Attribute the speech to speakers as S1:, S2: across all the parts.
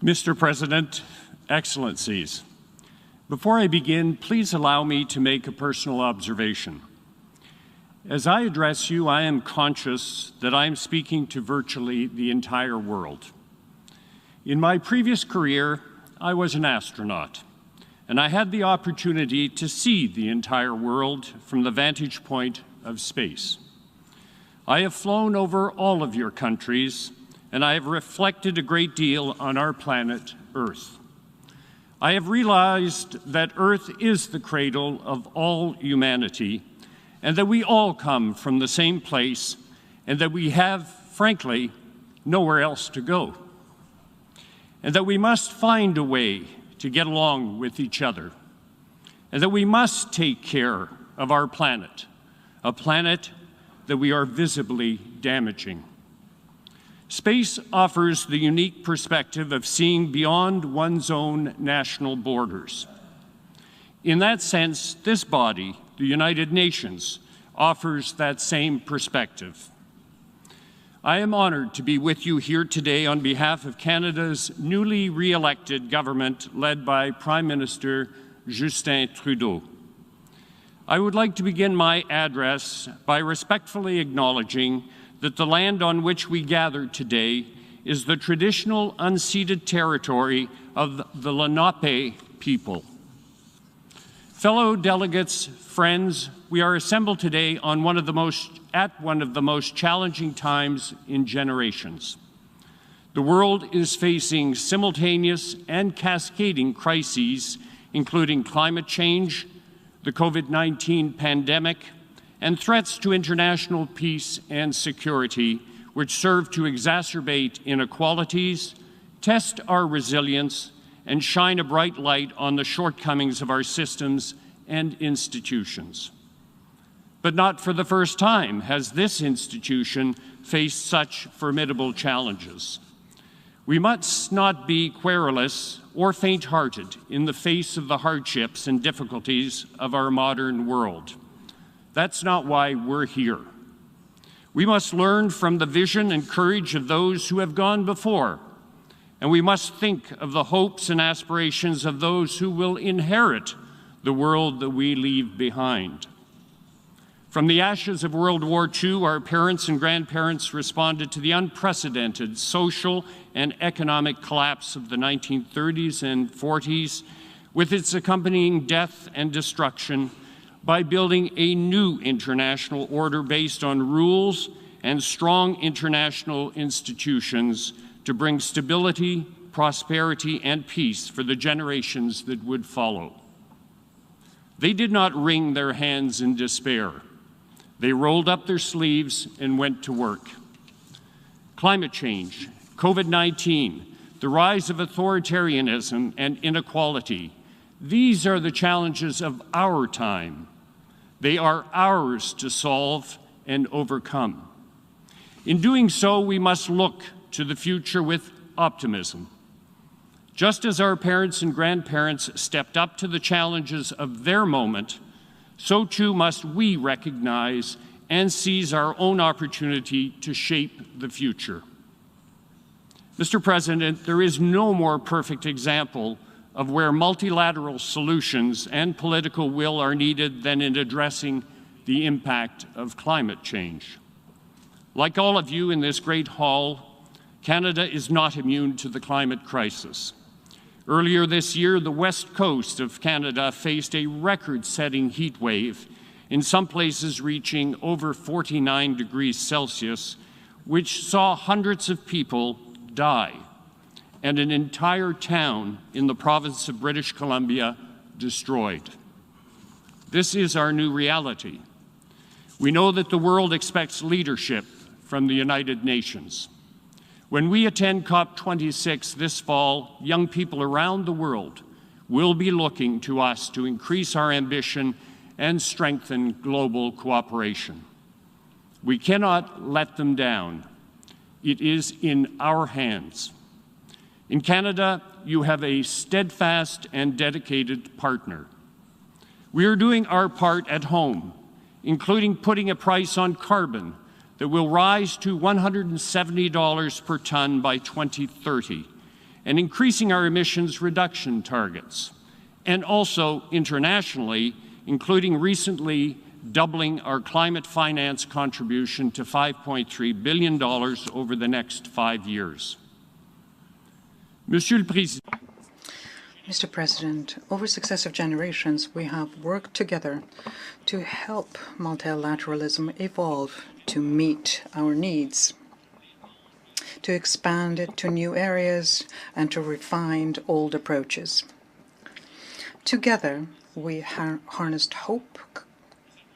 S1: Mr. President, Excellencies, before I begin, please allow me to make a personal observation. As I address you, I am conscious that I am speaking to virtually the entire world. In my previous career, I was an astronaut, and I had the opportunity to see the entire world from the vantage point of space. I have flown over all of your countries, and I have reflected a great deal on our planet, Earth. I have realized that Earth is the cradle of all humanity, and that we all come from the same place, and that we have, frankly, nowhere else to go. And that we must find a way to get along with each other, and that we must take care of our planet, a planet that we are visibly damaging. Space offers the unique perspective of seeing beyond one's own national borders. In that sense, this body, the United Nations, offers that same perspective. I am honored to be with you here today on behalf of Canada's newly re-elected government led by Prime Minister Justin Trudeau. I would like to begin my address by respectfully acknowledging that the land on which we gather today is the traditional unceded territory of the Lenape people. Fellow delegates, friends, we are assembled today on one of the most challenging times in generations. The world is facing simultaneous and cascading crises, including climate change, the COVID-19 pandemic, and threats to international peace and security, which serve to exacerbate inequalities, test our resilience, and shine a bright light on the shortcomings of our systems and institutions. But not for the first time has this institution faced such formidable challenges. We must not be querulous or faint-hearted in the face of the hardships and difficulties of our modern world. That's not why we're here. We must learn from the vision and courage of those who have gone before, and we must think of the hopes and aspirations of those who will inherit the world that we leave behind. From the ashes of World War II, our parents and grandparents responded to the unprecedented social and economic collapse of the 1930s and 40s, with its accompanying death and destruction, by building a new international order based on rules and strong international institutions to bring stability, prosperity, and peace for the generations that would follow. They did not wring their hands in despair. They rolled up their sleeves and went to work. Climate change, COVID-19, the rise of authoritarianism and inequality, these are the challenges of our time. They are ours to solve and overcome. In doing so, we must look to the future with optimism. Just as our parents and grandparents stepped up to the challenges of their moment, so too must we recognize and seize our own opportunity to shape the future. Mr. President, there is no more perfect example of where multilateral solutions and political will are needed than in addressing the impact of climate change. Like all of you in this great hall, Canada is not immune to the climate crisis. Earlier this year, the west coast of Canada faced a record-setting heat wave, in some places reaching over 49 degrees Celsius, which saw hundreds of people die, and an entire town in the province of British Columbia destroyed. This is our new reality. We know that the world expects leadership from the United Nations. When we attend COP26 this fall, young people around the world will be looking to us to increase our ambition and strengthen global cooperation. We cannot let them down. It is in our hands. In Canada, you have a steadfast and dedicated partner. We are doing our part at home, including putting a price on carbon that will rise to $170 per ton by 2030, and increasing our emissions reduction targets, and also internationally, including recently doubling our climate finance contribution to $5.3 billion over the next 5 years. Monsieur le Président,
S2: Mr. President, over successive generations, we have worked together to help multilateralism evolve to meet our needs, to expand it to new areas, and to refine old approaches. Together, we harnessed hope,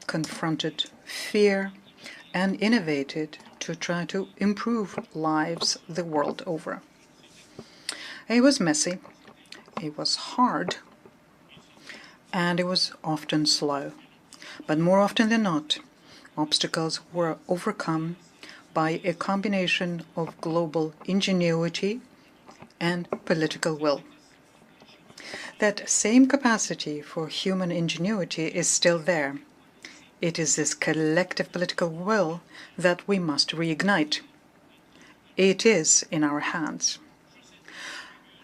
S2: confronted fear, and innovated to try to improve lives the world over. It was messy. It was hard, and it was often slow. But more often than not, obstacles were overcome by a combination of global ingenuity and political will. That same capacity for human ingenuity is still there. It is this collective political will that we must reignite. It is in our hands.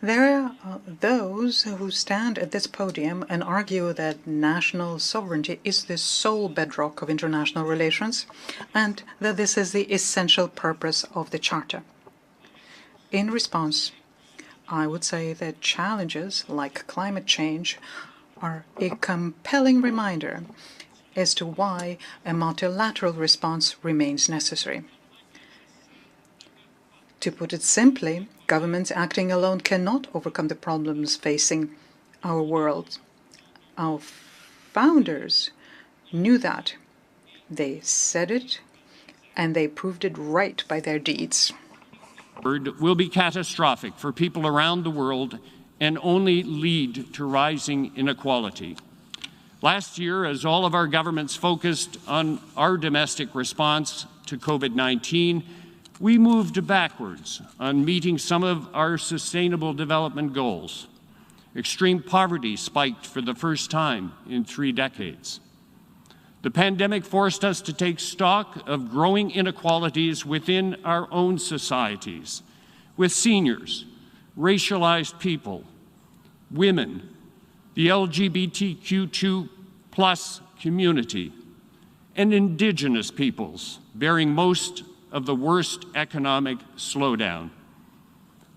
S2: There are those who stand at this podium and argue that national sovereignty is the sole bedrock of international relations and that this is the essential purpose of the Charter. In response, I would say that challenges like climate change are a compelling reminder as to why a multilateral response remains necessary. To put it simply, governments acting alone cannot overcome the problems facing our world. Our founders knew that. They said it, and they proved it right by their deeds.
S1: Will be catastrophic for people around the world and only lead to rising inequality. Last year, as all of our governments focused on our domestic response to COVID-19, we moved backwards on meeting some of our sustainable development goals. Extreme poverty spiked for the first time in 3 decades. The pandemic forced us to take stock of growing inequalities within our own societies, with seniors, racialized people, women, the LGBTQ2+ community, and Indigenous peoples bearing most of the worst economic slowdown.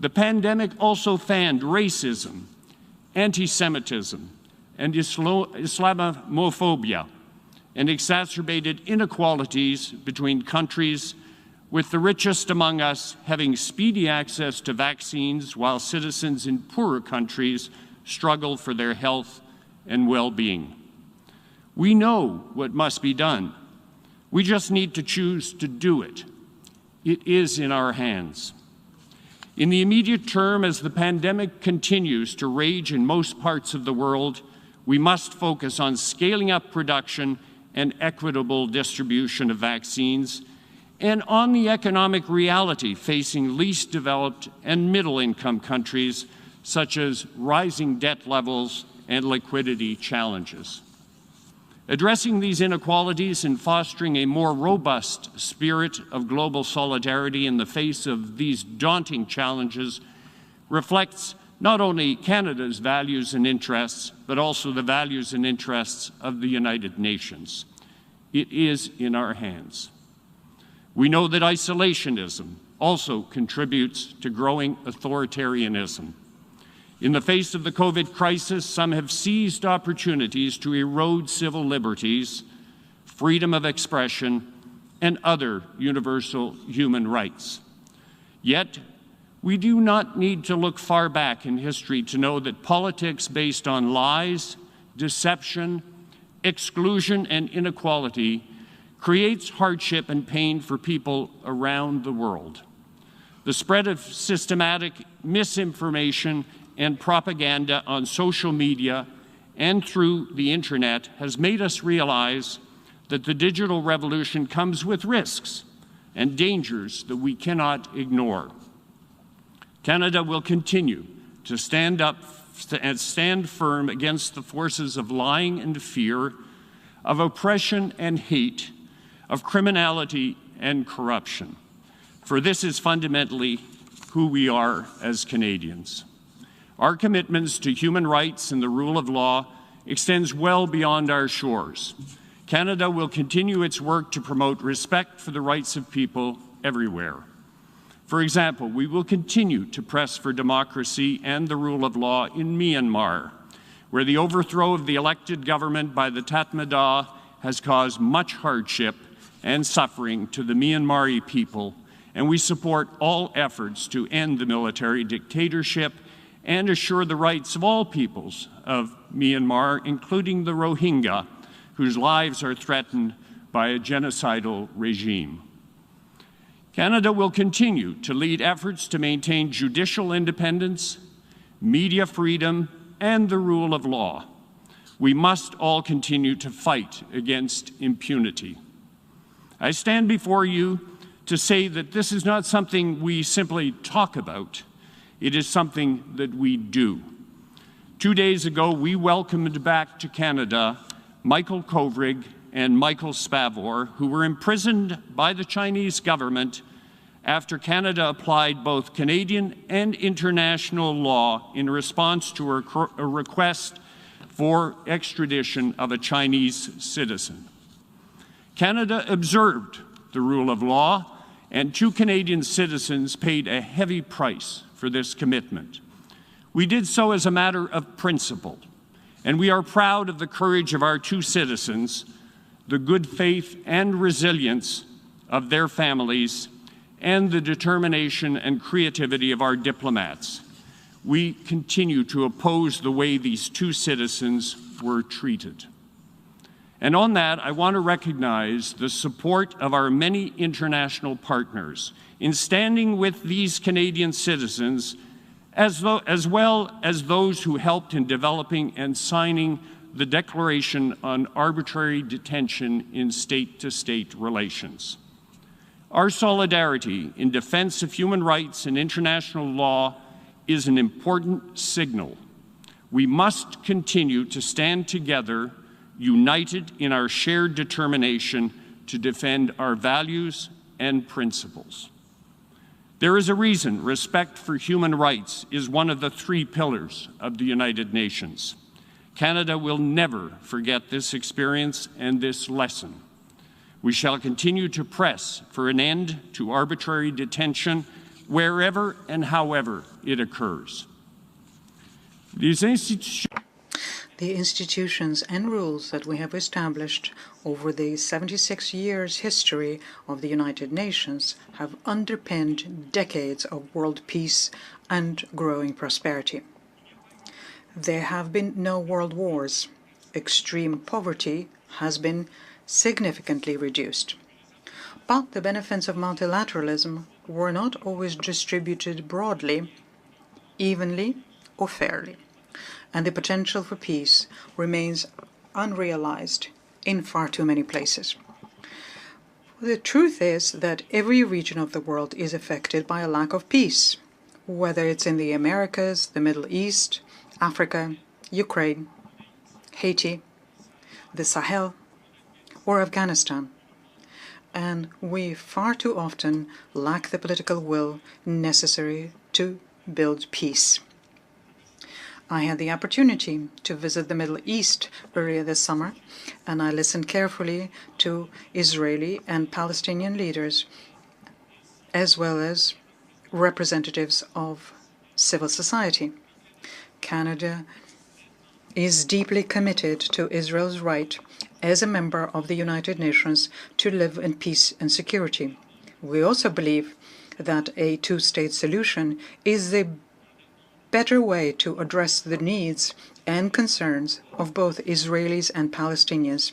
S1: The pandemic also fanned racism, anti-Semitism, and Islamophobia, and exacerbated inequalities between countries, with the richest among us having speedy access to vaccines while citizens in poorer countries struggle for their health and well-being. We know what must be done. We just need to choose to do it. It is in our hands. In the immediate term, as the pandemic continues to rage in most parts of the world, we must focus on scaling up production and equitable distribution of vaccines, and on the economic reality facing least developed and middle-income countries, such as rising debt levels and liquidity challenges. Addressing these inequalities and fostering a more robust spirit of global solidarity in the face of these daunting challenges reflects not only Canada's values and interests, but also the values and interests of the United Nations. It is in our hands. We know that isolationism also contributes to growing authoritarianism. In the face of the COVID crisis, some have seized opportunities to erode civil liberties, freedom of expression, and other universal human rights. Yet, we do not need to look far back in history to know that politics based on lies, deception, exclusion, and inequality creates hardship and pain for people around the world. The spread of systematic misinformation and propaganda on social media and through the internet has made us realize that the digital revolution comes with risks and dangers that we cannot ignore. Canada will continue to stand up and stand firm against the forces of lying and fear, of oppression and hate, of criminality and corruption. For this is fundamentally who we are as Canadians. Our commitments to human rights and the rule of law extends well beyond our shores. Canada will continue its work to promote respect for the rights of people everywhere. For example, we will continue to press for democracy and the rule of law in Myanmar, where the overthrow of the elected government by the Tatmadaw has caused much hardship and suffering to the Myanmari people, and we support all efforts to end the military dictatorship and assure the rights of all peoples of Myanmar, including the Rohingya, whose lives are threatened by a genocidal regime. Canada will continue to lead efforts to maintain judicial independence, media freedom, and the rule of law. We must all continue to fight against impunity. I stand before you to say that this is not something we simply talk about. It is something that we do. 2 days ago, we welcomed back to Canada Michael Kovrig and Michael Spavor, who were imprisoned by the Chinese government after Canada applied both Canadian and international law in response to a request for extradition of a Chinese citizen. Canada observed the rule of law, and 2 Canadian citizens paid a heavy price for this commitment. We did so as a matter of principle, and we are proud of the courage of our 2 citizens, the good faith and resilience of their families, and the determination and creativity of our diplomats. We continue to oppose the way these 2 citizens were treated. And on that, I want to recognize the support of our many international partners in standing with these Canadian citizens, as well as those who helped in developing and signing the Declaration on Arbitrary Detention in State-to-State Relations. Our solidarity in defense of human rights and international law is an important signal. We must continue to stand together, united in our shared determination to defend our values and principles. There is a reason respect for human rights is one of the 3 pillars of the United Nations. Canada will never forget this experience and this lesson. We shall continue to press for an end to arbitrary detention wherever and however it occurs.
S2: The institutions and rules that we have established over the 76 years history of the United Nations have underpinned decades of world peace and growing prosperity. There have been no world wars. Extreme poverty has been significantly reduced. But the benefits of multilateralism were not always distributed broadly, evenly, or fairly, and the potential for peace remains unrealized in far too many places. The truth is that every region of the world is affected by a lack of peace, whether it's in the Americas, the Middle East, Africa, Ukraine, Haiti, the Sahel, or Afghanistan. And we far too often lack the political will necessary to build peace. I had the opportunity to visit the Middle East earlier this summer, and I listened carefully to Israeli and Palestinian leaders, as well as representatives of civil society. Canada is deeply committed to Israel's right as a member of the United Nations to live in peace and security. We also believe that a 2-state solution is the better way to address the needs and concerns of both Israelis and Palestinians,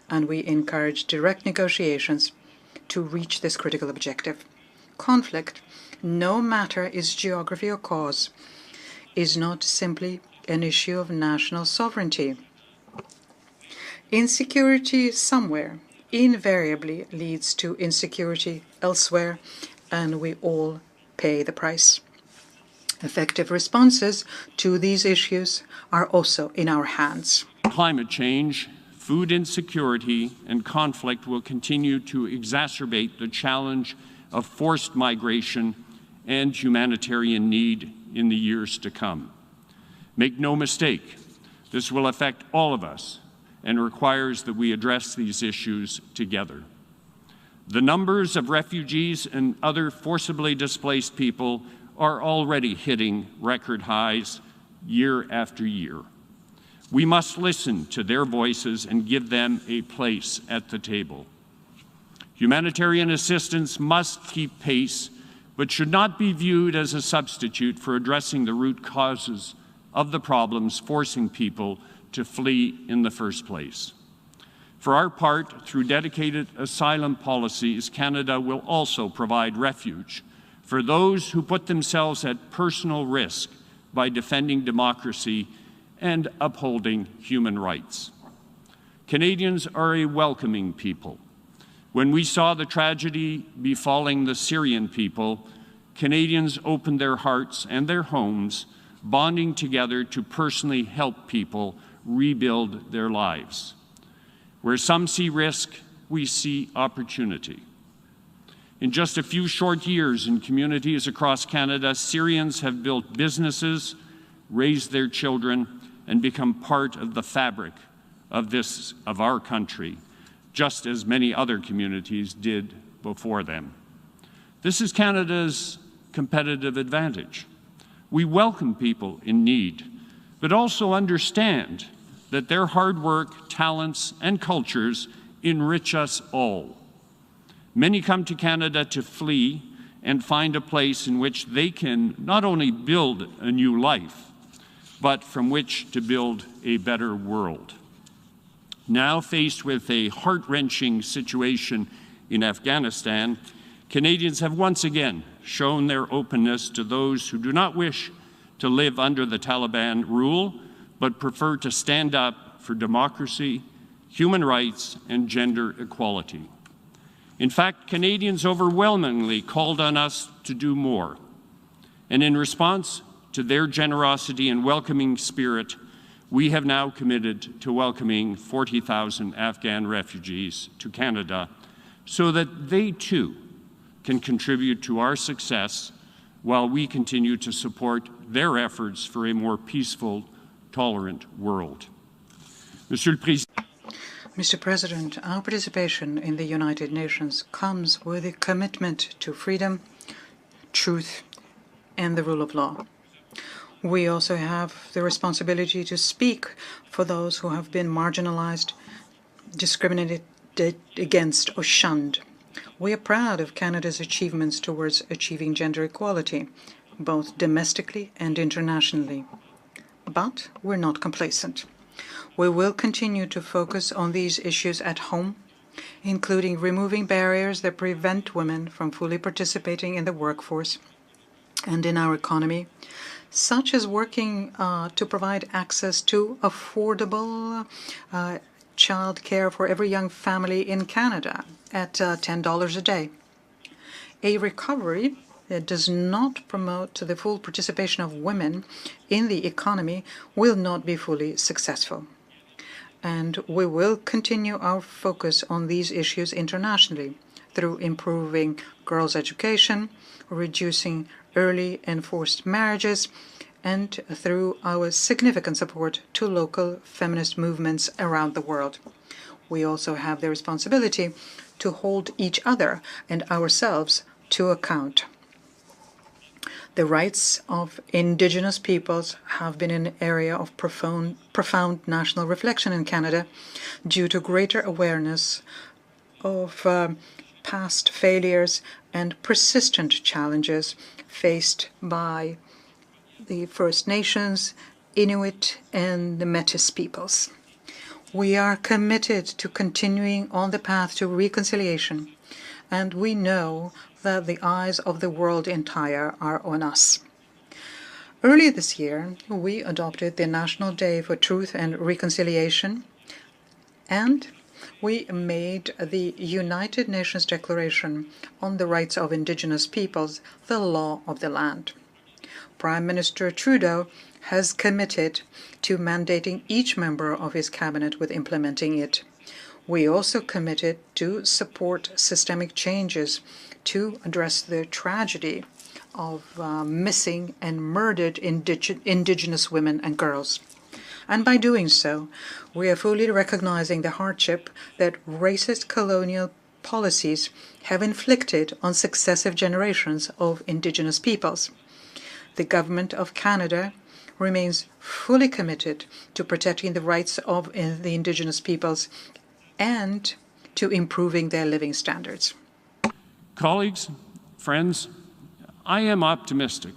S2: and we encourage direct negotiations to reach this critical objective. Conflict, no matter its geography or cause, is not simply an issue of national sovereignty. Insecurity somewhere invariably leads to insecurity elsewhere, and we all pay the price. Effective responses to these issues are also in our hands.
S1: Climate change, food insecurity, and conflict will continue to exacerbate the challenge of forced migration and humanitarian need in the years to come. Make no mistake, this will affect all of us and requires that we address these issues together. The numbers of refugees and other forcibly displaced people are already hitting record highs year after year. We must listen to their voices and give them a place at the table. Humanitarian assistance must keep pace, but should not be viewed as a substitute for addressing the root causes of the problems forcing people to flee in the first place. For our part, through dedicated asylum policies, Canada will also provide refuge for those who put themselves at personal risk by defending democracy and upholding human rights. Canadians are a welcoming people. When we saw the tragedy befalling the Syrian people, Canadians opened their hearts and their homes, bonding together to personally help people rebuild their lives. Where some see risk, we see opportunity. In just a few short years in communities across Canada, Syrians have built businesses, raised their children, and become part of the fabric of our country, just as many other communities did before them. This is Canada's competitive advantage. We welcome people in need, but also understand that their hard work, talents, and cultures enrich us all. Many come to Canada to flee and find a place in which they can not only build a new life, but from which to build a better world. Now faced with a heart-wrenching situation in Afghanistan, Canadians have once again shown their openness to those who do not wish to live under the Taliban rule, but prefer to stand up for democracy, human rights, and gender equality. In fact, Canadians overwhelmingly called on us to do more. And in response to their generosity and welcoming spirit, we have now committed to welcoming 40,000 Afghan refugees to Canada so that they too can contribute to our success while we continue to support their efforts for a more peaceful, tolerant world.
S2: Mr. President, our participation in the United Nations comes with a commitment to freedom, truth, and the rule of law. We also have the responsibility to speak for those who have been marginalized, discriminated against, or shunned. We are proud of Canada's achievements towards achieving gender equality, both domestically and internationally. But we're not complacent. We will continue to focus on these issues at home, including removing barriers that prevent women from fully participating in the workforce and in our economy, such as working to provide access to affordable child care for every young family in Canada at $10 a day. A recovery that does not promote the full participation of women in the economy will not be fully successful. And we will continue our focus on these issues internationally through improving girls' education, reducing early and forced marriages, and through our significant support to local feminist movements around the world. We also have the responsibility to hold each other and ourselves to account. The rights of Indigenous peoples have been an area of profound national reflection in Canada due to greater awareness of past failures and persistent challenges faced by the First Nations, Inuit, and the Métis peoples. We are committed to continuing on the path to reconciliation, and we know that the eyes of the world entire are on us. Earlier this year, we adopted the National Day for Truth and Reconciliation, and we made the United Nations Declaration on the Rights of Indigenous Peoples the law of the land. Prime Minister Trudeau has committed to mandating each member of his cabinet with implementing it. We also committed to support systemic changes to address the tragedy of missing and murdered Indigenous women and girls. And by doing so, we are fully recognizing the hardship that racist colonial policies have inflicted on successive generations of Indigenous peoples. The Government of Canada remains fully committed to protecting the rights of the Indigenous peoples and to improving their living standards.
S1: Colleagues, friends, I am optimistic.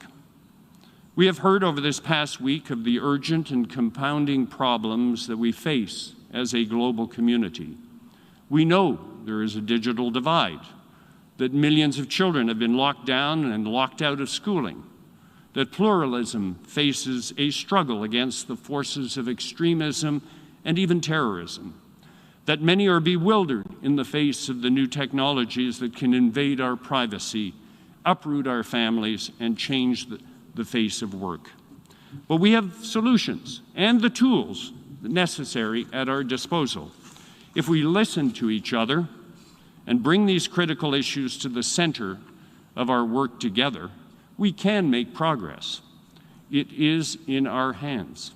S1: We have heard over this past week of the urgent and compounding problems that we face as a global community. We know there is a digital divide, that millions of children have been locked down and locked out of schooling, that pluralism faces a struggle against the forces of extremism and even terrorism, that many are bewildered in the face of the new technologies that can invade our privacy, uproot our families, and change the face of work. But we have solutions and the tools necessary at our disposal. If we listen to each other and bring these critical issues to the center of our work together, we can make progress. It is in our hands.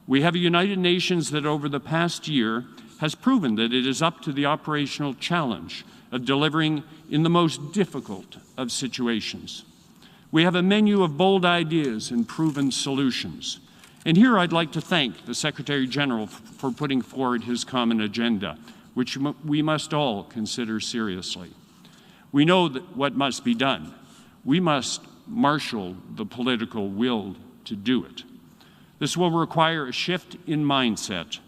S1: We have a United Nations that over the past year has proven that it is up to the operational challenge of delivering in the most difficult of situations. We have a menu of bold ideas and proven solutions. And here I'd like to thank the Secretary General for putting forward his common agenda, which we must all consider seriously. We know that what must be done. We must marshal the political will to do it. This will require a shift in mindset.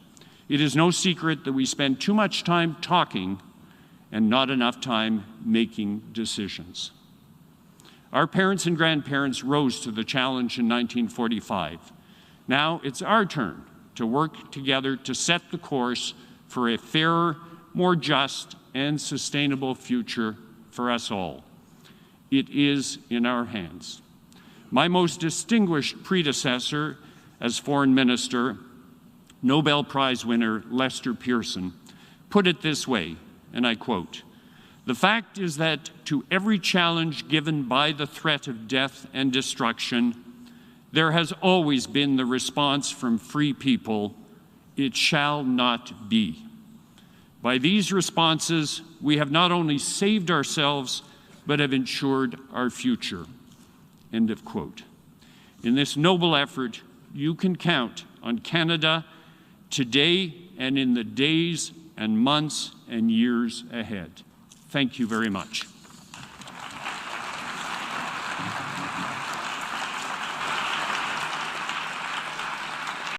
S1: It is no secret that we spend too much time talking and not enough time making decisions. Our parents and grandparents rose to the challenge in 1945. Now it's our turn to work together to set the course for a fairer, more just, and sustainable future for us all. It is in our hands. My most distinguished predecessor as Foreign Minister, Nobel Prize winner Lester Pearson, put it this way, and I quote, "The fact is that to every challenge given by the threat of death and destruction, there has always been the response from free people, 'It shall not be.' By these responses, we have not only saved ourselves, but have ensured our future." End of quote. In this noble effort, you can count on Canada today and in the days and months and years ahead. Thank you very much.